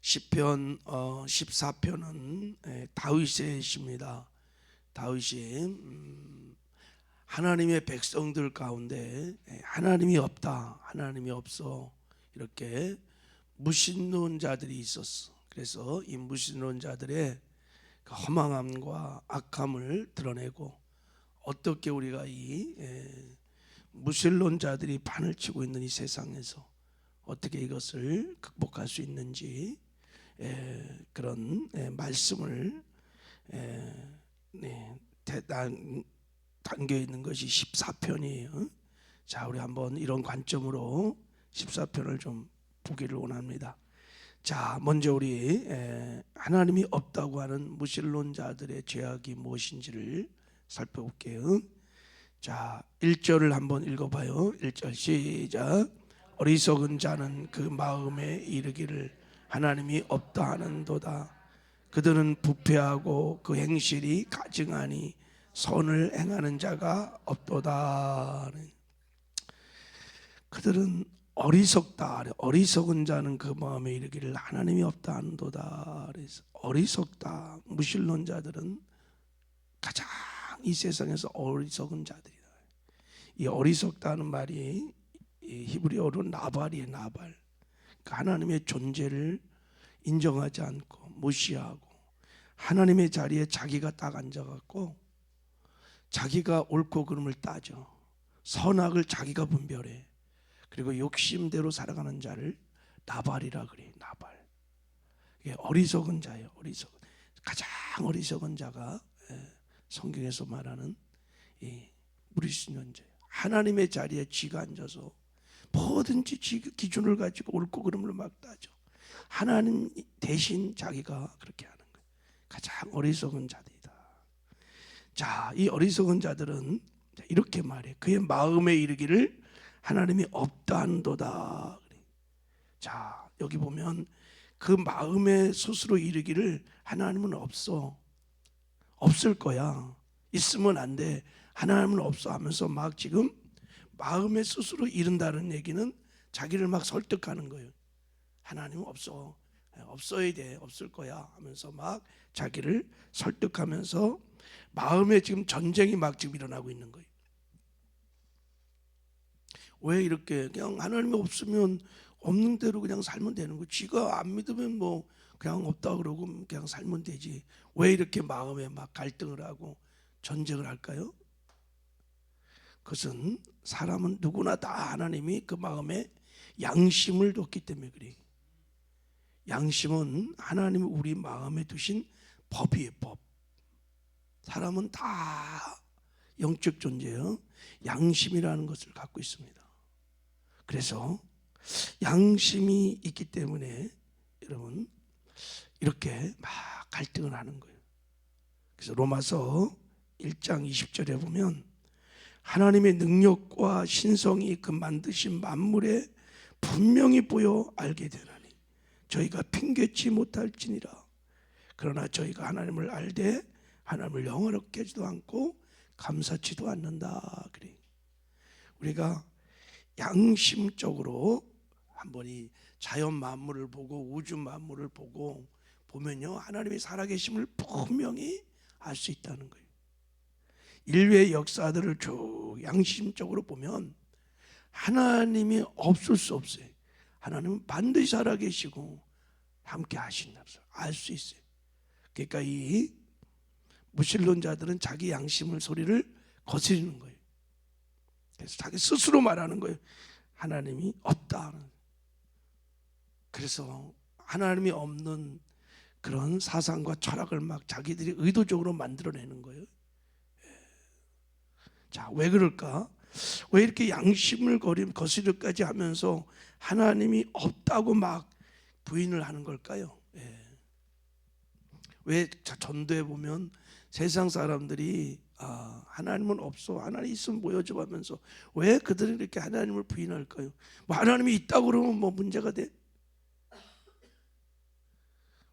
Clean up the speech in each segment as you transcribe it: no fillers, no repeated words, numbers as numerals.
시편 14편은 다윗의 시입니다. 다윗이 하나님의 백성들 가운데 하나님이 없다, 하나님이 없어, 이렇게 무신론자들이 있었어. 그래서 이 무신론자들의 허망함과 악함을 드러내고, 어떻게 우리가 이 무신론자들이 판을 치고 있는 이 세상에서 어떻게 이것을 극복할 수 있는지, 그런 말씀을 담겨 있는 것이 14편이에요. 자, 우리 한번 이런 관점으로 14편을 좀 보기를 원합니다. 자, 먼저 우리 하나님이 없다고 하는 무신론자들의 죄악이 무엇인지를 살펴볼게요. 자, 1절을 한번 읽어봐요. 1절 시작. 어리석은 자는 그 마음에 이르기를 하나님이 없다 하는도다. 그들은 부패하고 그 행실이 가증하니 선을 행하는 자가 없도다. 그들은 어리석다. 어리석은 자는 그 마음에 이르기를 하나님이 없다 하는도다. 어리석다. 무신론자들은 가장 이 세상에서 어리석은 자들이다. 이 어리석다는 말이 히브리어로 나발이에요. 나발. 하나님의 존재를 인정하지 않고 무시하고 하나님의 자리에 자기가 딱 앉아갖고 자기가 옳고 그름을 따져 선악을 자기가 분별해. 그리고 욕심대로 살아가는 자를 나발이라 그래. 나발. 이게 어리석은 자예요. 어리석은. 가장 어리석은 자가 성경에서 말하는 이 무신론자예요. 하나님의 자리에 쥐가 앉아서 뭐든지 기준을 가지고 옳고 그름을 막 따져. 하나님 대신 자기가 그렇게 하는 거예요. 가장 어리석은 자들이다. 자, 이 어리석은 자들은 이렇게 말해. 그의 마음에 이르기를 하나님이 없다 한도다. 자, 여기 보면 그 마음에 스스로 이르기를 하나님은 없어, 없을 거야, 있으면 안 돼, 하나님은 없어 하면서 막 지금 마음에 스스로 이른다는 얘기는 자기를 막 설득하는 거예요. 하나님은 없어, 없어야 돼, 없을 거야 하면서 막 자기를 설득하면서 마음에 지금 전쟁이 막 지금 일어나고 있는 거예요. 왜 이렇게 그냥 하나님이 없으면 없는 대로 그냥 살면 되는 거예요. 지가 안 믿으면 뭐 그냥 없다 그러고 그냥 살면 되지. 왜 이렇게 마음에 막 갈등을 하고 전쟁을 할까요? 그것은 사람은 누구나 다 하나님이 그 마음에 양심을 뒀기 때문에 그래. 양심은 하나님이 우리 마음에 두신 법이에요. 법. 사람은 다 영적 존재예요. 양심이라는 것을 갖고 있습니다. 그래서 양심이 있기 때문에 여러분 이렇게 막 갈등을 하는 거예요. 그래서 로마서 1장 20절에 보면 하나님의 능력과 신성이 그 만드신 만물에 분명히 보여 알게 되나니 저희가 핑계치 못할지니라. 그러나 저희가 하나님을 알되 하나님을 영화롭게 하지도 않고 감사치도 않는다. 그래. 우리가 양심적으로 한번 이 자연 만물을 보고 우주 만물을 보고 보면요, 하나님의 살아계심을 분명히 알 수 있다는 거예요. 인류의 역사들을 쭉 양심적으로 보면 하나님이 없을 수 없어요. 하나님은 반드시 살아계시고 함께 하신다는 것을 알 수 있어요. 그러니까 이 무신론자들은 자기 양심을 소리를 거스리는 거예요. 그래서 자기 스스로 말하는 거예요. 하나님이 없다. 그래서 하나님이 없는 그런 사상과 철학을 막 자기들이 의도적으로 만들어내는 거예요. 자, 왜 그럴까? 왜 이렇게 양심을 거스르기까지 하면서 하나님이 없다고 막 부인을 하는 걸까요? 왜 전도에 보면 세상 사람들이 하나님은 없어, 하나님 있으면 보여줘 하면서 왜 그들이 이렇게 하나님을 부인할까요? 뭐 하나님이 있다고 그러면 뭐 문제가 돼?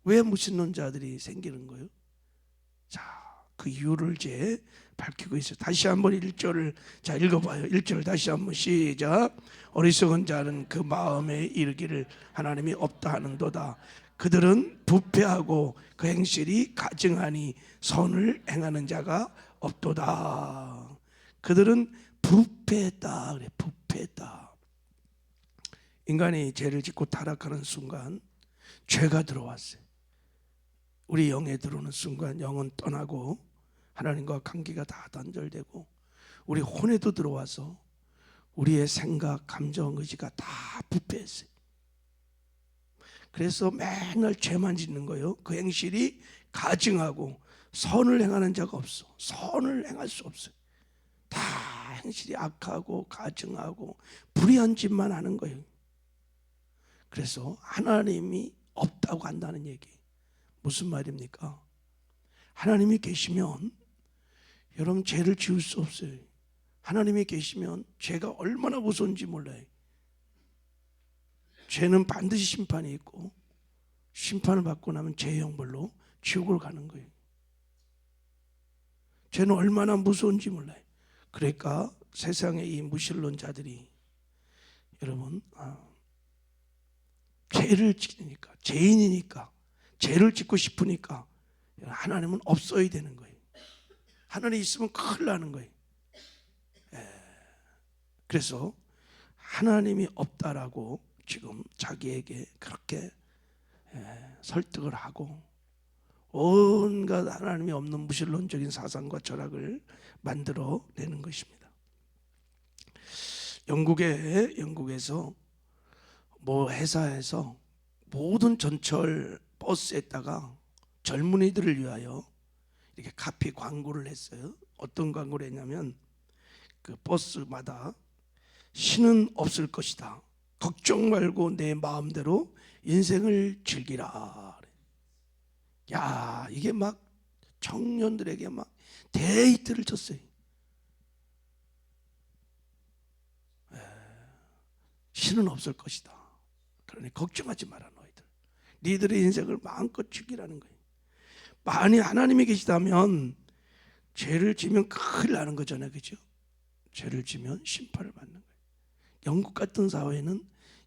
왜 무신론자들이 생기는 거예요? 자, 그 이유를 이제 밝히고 있어요. 다시 한번 1절을 자 읽어봐요. 1절 다시 한번 시작. 어리석은 자는 그 마음에 이르기를 하나님이 없다 하는도다. 그들은 부패하고 그 행실이 가증하니 선을 행하는 자가 없도다. 그들은 부패했다 그래. 부패했다. 인간이 죄를 짓고 타락하는 순간 죄가 들어왔어요. 우리 영에 들어오는 순간 영은 떠나고 하나님과 관계가 다 단절되고 우리 혼에도 들어와서 우리의 생각, 감정, 의지가 다 부패했어요. 그래서 맨날 죄만 짓는 거예요. 그 행실이 가증하고 선을 행하는 자가 없어. 선을 행할 수 없어요. 다 행실이 악하고 가증하고 불의한 짓만 하는 거예요. 그래서 하나님이 없다고 한다는 얘기. 무슨 말입니까? 하나님이 계시면 여러분 죄를 지을 수 없어요. 하나님이 계시면 죄가 얼마나 무서운지 몰라요. 죄는 반드시 심판이 있고 심판을 받고 나면 죄의 형벌로 지옥을 가는 거예요. 죄는 얼마나 무서운지 몰라요. 그러니까 세상의 이 무신론자들이 여러분 죄를 지니까 죄인이니까 죄를 짓고 싶으니까 하나님은 없어야 되는 거예요. 하나님 있으면 큰일 나는 거예요. 그래서 하나님이 없다라고 지금 자기에게 그렇게 설득을 하고 온갖 하나님이 없는 무신론적인 사상과 철학을 만들어내는 것입니다. 영국에서 뭐 회사에서 모든 전철 버스에다가 젊은이들을 위하여 이렇게 카피 광고를 했어요. 어떤 광고를 했냐면 그 버스마다 신은 없을 것이다. 걱정 말고 내 마음대로 인생을 즐기라. 야, 이게 막 청년들에게 막 데이트를 쳤어요. 신은 없을 것이다. 그러니 걱정하지 마라 너희들. 니들의 인생을 마음껏 즐기라는 거예요. 만약 하나님이 계시다면 죄를 지면 큰일 나는 거잖아요. 그죠? 죄를 지면 심판을 받는 거예요. 영국 같은 사회는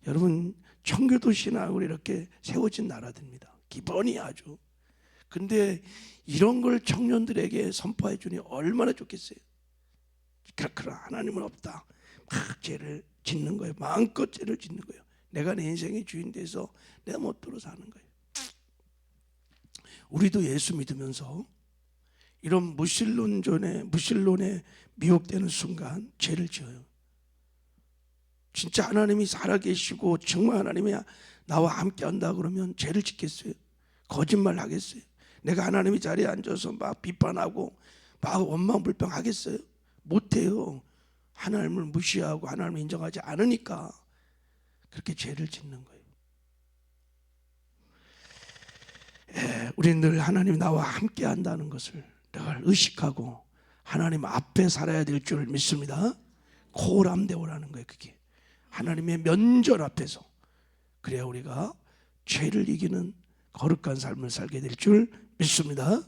여러분 청교도 신학으로 이렇게 세워진 나라들입니다. 기본이 아주. 근데 이런 걸 청년들에게 선포해 주니 얼마나 좋겠어요. 그렇구나, 하나님은 없다. 막 죄를 짓는 거예요. 마음껏 죄를 짓는 거예요. 내가 내 인생의 주인 돼서 내 멋대로 사는 거예요. 우리도 예수 믿으면서 이런 무신론에 미혹되는 순간 죄를 지어요. 진짜 하나님이 살아계시고 정말 하나님이 나와 함께 한다 그러면 죄를 짓겠어요? 거짓말 하겠어요? 내가 하나님의 자리에 앉아서 막 비판하고 막 원망불평 하겠어요? 못해요. 하나님을 무시하고 하나님을 인정하지 않으니까 그렇게 죄를 짓는 거예요. 우리는 늘 하나님이 나와 함께 한다는 것을 늘 의식하고 하나님 앞에 살아야 될 줄 믿습니다. 코람데오라는 거예요. 그게 하나님의 면전 앞에서. 그래야 우리가 죄를 이기는 거룩한 삶을 살게 될 줄 믿습니다.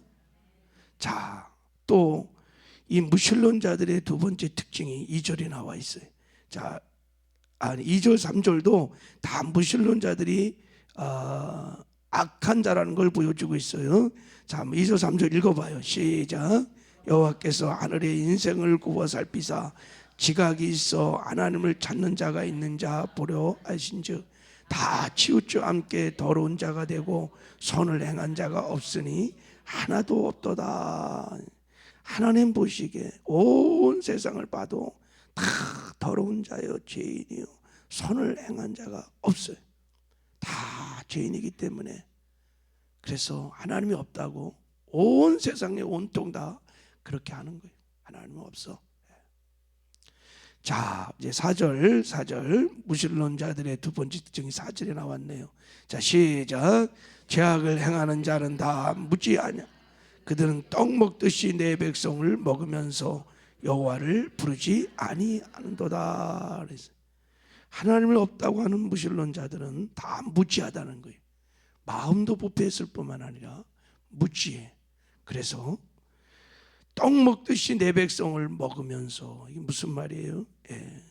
자, 또 이 무신론자들의 두 번째 특징이 2절에 나와 있어요. 자, 2절 3절도 다 무신론자들이 악한 자라는 걸 보여주고 있어요. 자, 2절 3절 읽어봐요. 시작. 여호와께서 하늘의 인생을 구워 살피사 지각이 있어 하나님을 찾는 자가 있는 자 보려 하신즉 다 치우쳐 함께 더러운 자가 되고 선을 행한 자가 없으니 하나도 없도다. 하나님 보시기에 온 세상을 봐도 다 더러운 자요 죄인이요 선을 행한 자가 없어요. 다 죄인이기 때문에. 그래서 하나님이 없다고 온 세상에 온통 다 그렇게 하는 거예요. 하나님은 없어. 자, 이제 4절 무신론자들의 두 번째 특징이 4절에 나왔네요. 자, 시작. 죄악을 행하는 자는 다 무지하냐. 그들은 떡 먹듯이 내 백성을 먹으면서 여호와를 부르지 아니하는도다. 그래서 하나님을 없다고 하는 무신론자들은 다 무지하다는 거예요. 마음도 부패했을 뿐만 아니라 무지해. 그래서 떡 먹듯이 내 백성을 먹으면서, 이게 무슨 말이에요? 예.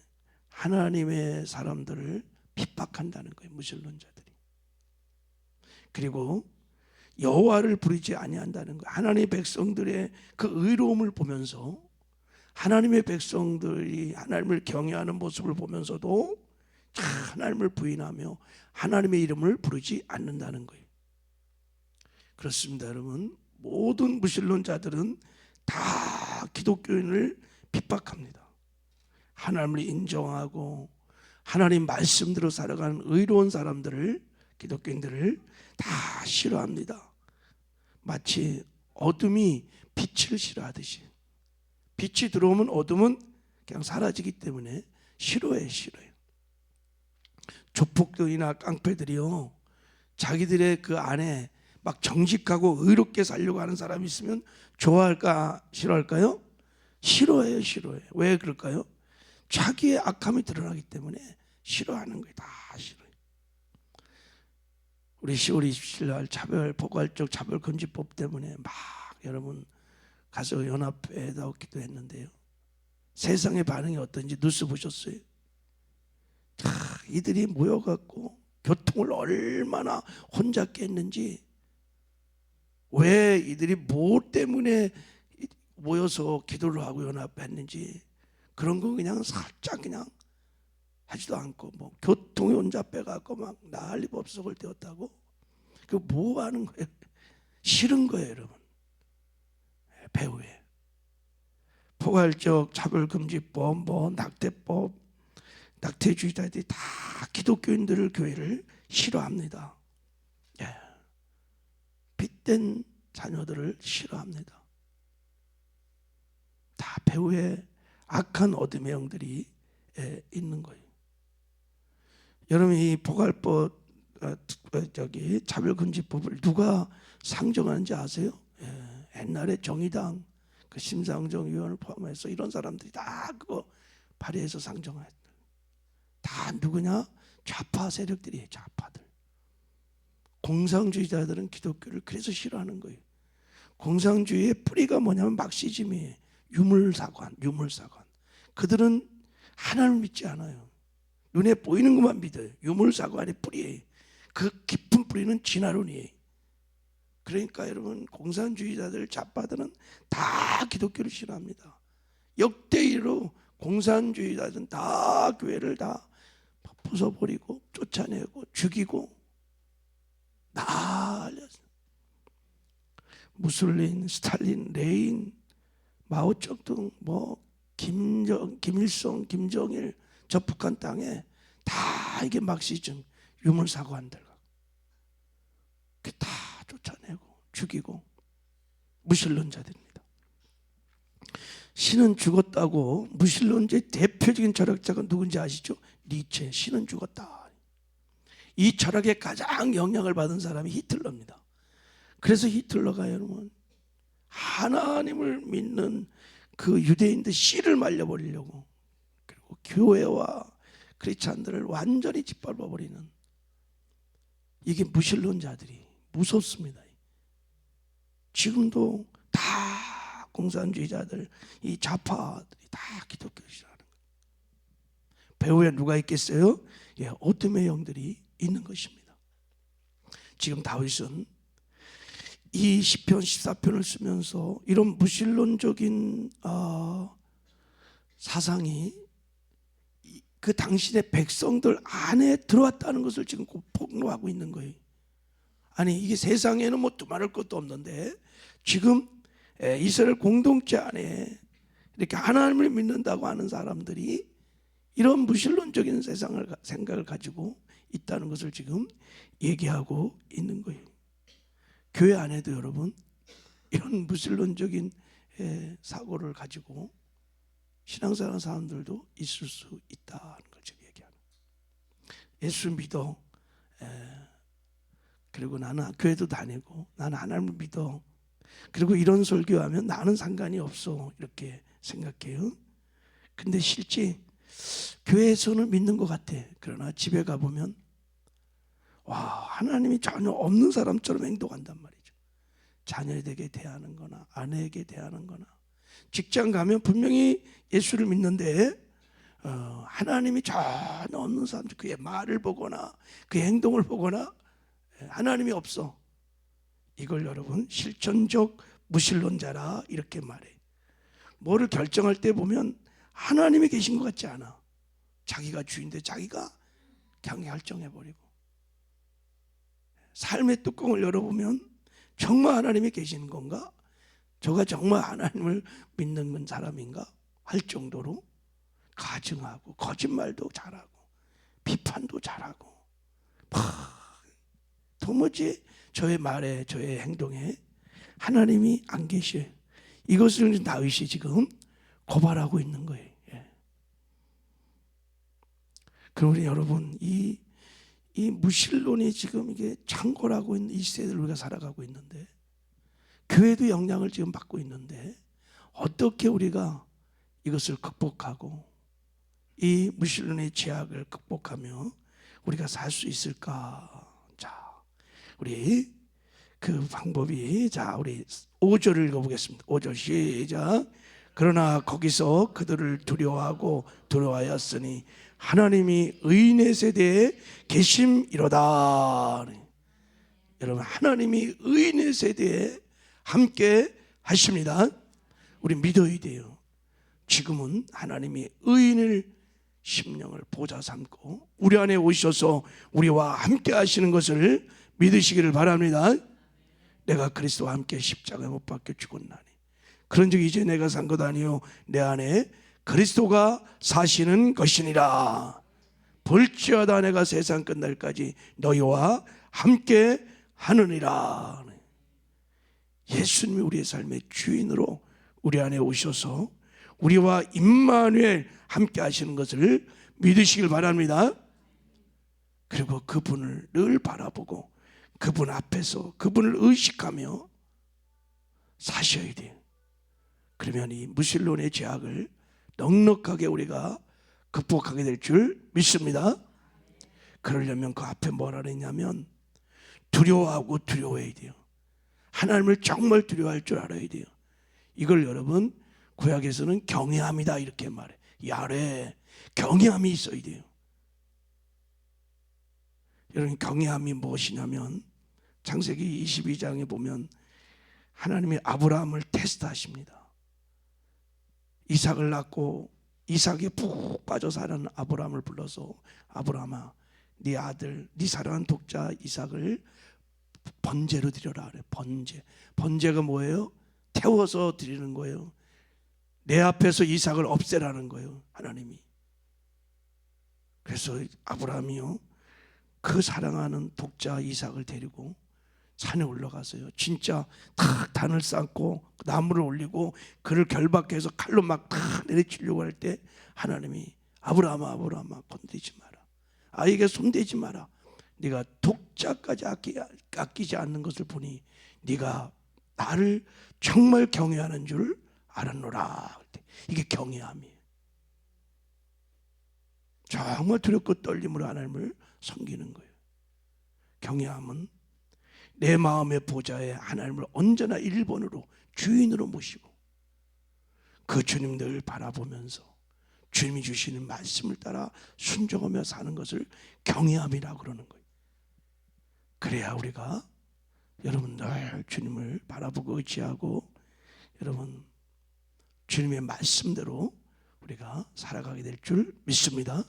하나님의 사람들을 핍박한다는 거예요, 무신론자들이. 그리고 여호와를 부르지 아니한다는 거예요. 하나님의 백성들의 그 의로움을 보면서, 하나님의 백성들이 하나님을 경외하는 모습을 보면서도 하나님을 부인하며 하나님의 이름을 부르지 않는다는 거예요. 그렇습니다, 여러분. 모든 무신론자들은 다 기독교인을 핍박합니다. 하나님을 인정하고 하나님 말씀대로 살아가는 의로운 사람들을, 기독교인들을 다 싫어합니다. 마치 어둠이 빛을 싫어하듯이. 빛이 들어오면 어둠은 그냥 사라지기 때문에 싫어해요. 조폭들이나 깡패들이요, 자기들의 그 안에 막 정직하고 의롭게 살려고 하는 사람이 있으면 좋아할까 싫어할까요? 싫어해요. 왜 그럴까요? 자기의 악함이 드러나기 때문에 싫어하는 거예요. 다 싫어요. 우리 10월 27일 날 포괄적 차별금지법 때문에 막 여러분 가서 연합회에다 기도했는데요, 세상의 반응이 어떤지 뉴스 보셨어요? 이들이 모여갖고 교통을 얼마나 혼잡게 했는지, 왜 이들이 뭐 때문에 모여서 기도를 하고 연합했는지 그런 거 그냥 살짝 그냥 하지도 않고, 뭐 교통에 혼잡해 갖고 막 난리법석을 떼었다고. 그 뭐 하는 거예요? 싫은 거예요, 여러분. 배후에 포괄적 차별금지법, 뭐 낙태법, 낙태주의자들이 다 기독교인들을, 교회를 싫어합니다. 예. 빛된 자녀들을 싫어합니다. 다 배후에 악한 어둠의 영들이 있는 거예요. 여러분, 이 포괄법, 차별금지법을 누가 상정하는지 아세요? 옛날에 정의당 그 심상정위원을 포함해서 이런 사람들이 다 그거 발의해서 상정했다. 다 누구냐? 좌파 세력들이에요. 좌파들. 공산주의자들은 기독교를 그래서 싫어하는 거예요. 공산주의의 뿌리가 뭐냐면 막시즘이에요. 유물사관. 그들은 하나님을 믿지 않아요. 눈에 보이는 것만 믿어요. 유물사관의 뿌리예요. 그 깊은 뿌리는 진화론이에요. 그러니까 여러분, 공산주의자들, 좌파들은 다 기독교를 싫어합니다. 역대로 공산주의자들은 다 교회를 다 부숴버리고 쫓아내고 죽이고 난리였어요. 무솔린, 스탈린, 레인, 마오쩌둥, 뭐 김일성, 김정일, 저 북한 땅에 다 이게 막시즘, 유물사관들 다 쫓아내고 죽이고 무신론자들입니다. 신은 죽었다고, 무신론자의 대표적인 철학자가 누군지 아시죠? 니체. 신은 죽었다. 이 철학에 가장 영향을 받은 사람이 히틀러입니다. 그래서 히틀러가 여러분, 하나님을 믿는 그 유대인들 씨를 말려버리려고, 그리고 교회와 크리스찬들을 완전히 짓밟아버리는, 이게 무신론자들이 무섭습니다. 지금도 다 공산주의자들, 이 좌파들이 다 기독교를 싫어하는 거예요. 배후에 누가 있겠어요? 어둠의 영들이 있는 것입니다. 지금 다윗은 이 시편 14편을 쓰면서 이런 무신론적인 사상이 그 당신의 백성들 안에 들어왔다는 것을 지금 폭로하고 있는 거예요. 아니, 이게 세상에는 뭐 두말할 것도 없는데 지금 이스라엘 공동체 안에 이렇게 하나님을 믿는다고 하는 사람들이 이런 무신론적인 생각을 가지고 있다는 것을 지금 얘기하고 있는 거예요. 교회 안에도 여러분, 이런 무신론적인 사고를 가지고 신앙생활하는 사람들도 있을 수 있다는 걸 지금 얘기하는 거예요. 예수 믿어. 그리고 나는 교회도 다니고 나는 하나님을 믿어. 그리고 이런 설교하면 나는 상관이 없어, 이렇게 생각해요. 근데 실제 교회에서는 믿는 것 같아. 그러나 집에 가보면 하나님이 전혀 없는 사람처럼 행동한단 말이죠. 자녀에게 대하는 거나 아내에게 대하는 거나 직장 가면 분명히 예수를 믿는데 하나님이 저 없는 사람들 그의 말을 보거나 그의 행동을 보거나 하나님이 없어. 이걸 여러분 실천적 무신론자라 이렇게 말해. 뭐를 결정할 때 보면 하나님이 계신 것 같지 않아. 자기가 주인데 자기가 그냥 결정해버리고, 삶의 뚜껑을 열어보면 정말 하나님이 계시는 건가? 저가 정말 하나님을 믿는 사람인가? 할 정도로 가증하고 거짓말도 잘하고 비판도 잘하고 도무지 저의 말에 저의 행동에 하나님이 안 계셔. 이것을 다윗이 지금 고발하고 있는 거예요. 그러니 여러분 이 무신론이 지금 이게 창궐하고 있는 이 시대를 우리가 살아가고 있는데, 교회도 영향을 지금 받고 있는데, 어떻게 우리가 이것을 극복하고 이 무신론의 제약을 극복하며 우리가 살 수 있을까? 자, 우리 그 방법이, 자, 우리 5절을 읽어보겠습니다. 5절 시작. 그러나 거기서 그들을 두려워하고 두려워하였으니 하나님이 의인의 세대에 계심이로다. 여러분, 하나님이 의인의 세대에 함께 하십니다. 우리 믿어야 돼요. 지금은 하나님이 의인을 심령을 보좌 삼고 우리 안에 오셔서 우리와 함께 하시는 것을 믿으시기를 바랍니다. 내가 그리스도와 함께 십자가에 못 박혀 죽었나니 그런즉 이제 내가 산 것 아니요 내 안에 그리스도가 사시는 것이니라. 볼지어다 내가 세상 끝날까지 너희와 함께 하느니라. 예수님이 우리의 삶의 주인으로 우리 안에 오셔서 우리와 임마누엘 함께 하시는 것을 믿으시길 바랍니다. 그리고 그분을 늘 바라보고 그분 앞에서 그분을 의식하며 사셔야 돼요. 그러면 이 무신론의 제약을 넉넉하게 우리가 극복하게 될 줄 믿습니다. 그러려면 그 앞에 뭐라 그랬냐면 두려워하고 두려워해야 돼요. 하나님을 정말 두려워할 줄 알아야 돼요. 이걸 여러분 구약에서는 경외함이다 이렇게 말해. 야래 경외함이 있어야 돼요. 여러분 경외함이 무엇이냐면 창세기 22장에 보면 하나님이 아브라함을 테스트하십니다. 이삭을 낳고 이삭에 푹 빠져 사는 아브라함을 불러서 아브라함아 네 아들 네 사랑하는 독자 이삭을 번제로 드려라 그래. 번제가 뭐예요? 태워서 드리는 거예요. 내 앞에서 이삭을 없애라는 거예요, 하나님이. 그래서 아브라함이요 그 사랑하는 독자 이삭을 데리고 산에 올라가서요 진짜 탁 단을 쌓고 나무를 올리고 그를 결박해서 칼로 막 탁 내리치려고 할 때 하나님이 아브라함아 건드리지 마라. 아이에게 손대지 마라. 네가 독자까지 아끼지 않는 것을 보니 네가 나를 정말 경외하는 줄 알았노라. 이게 경외함이에요. 정말 두렵고 떨림으로 하나님을 섬기는 거예요. 경외함은 내 마음의 보좌에 하나님을 언제나 1번으로 주인으로 모시고 그 주님 늘 바라보면서 주님이 주시는 말씀을 따라 순종하며 사는 것을 경외함이라고 그러는 거예요. 그래야 우리가 여러분 늘 주님을 바라보고 의지하고 여러분 주님의 말씀대로 우리가 살아가게 될 줄 믿습니다.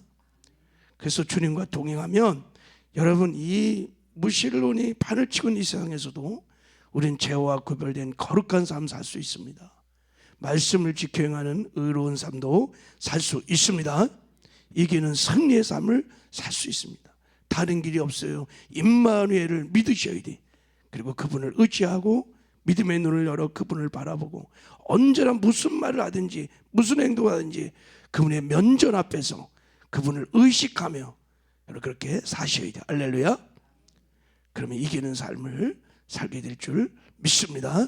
그래서 주님과 동행하면 여러분 이 무신론이 판을 치고 있는 이 세상에서도 우리는 죄와 구별된 거룩한 삶 살 수 있습니다. 말씀을 지켜 행하는 의로운 삶도 살 수 있습니다. 이기는 승리의 삶을 살 수 있습니다. 다른 길이 없어요. 임마누엘을 믿으셔야 돼. 그리고 그분을 의지하고 믿음의 눈을 열어 그분을 바라보고 언제나 무슨 말을 하든지 무슨 행동을 하든지 그분의 면전 앞에서 그분을 의식하며 그렇게 사셔야 돼. 할렐루야. 그러면 이기는 삶을 살게 될 줄 믿습니다.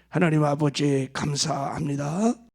하나님 아버지 감사합니다.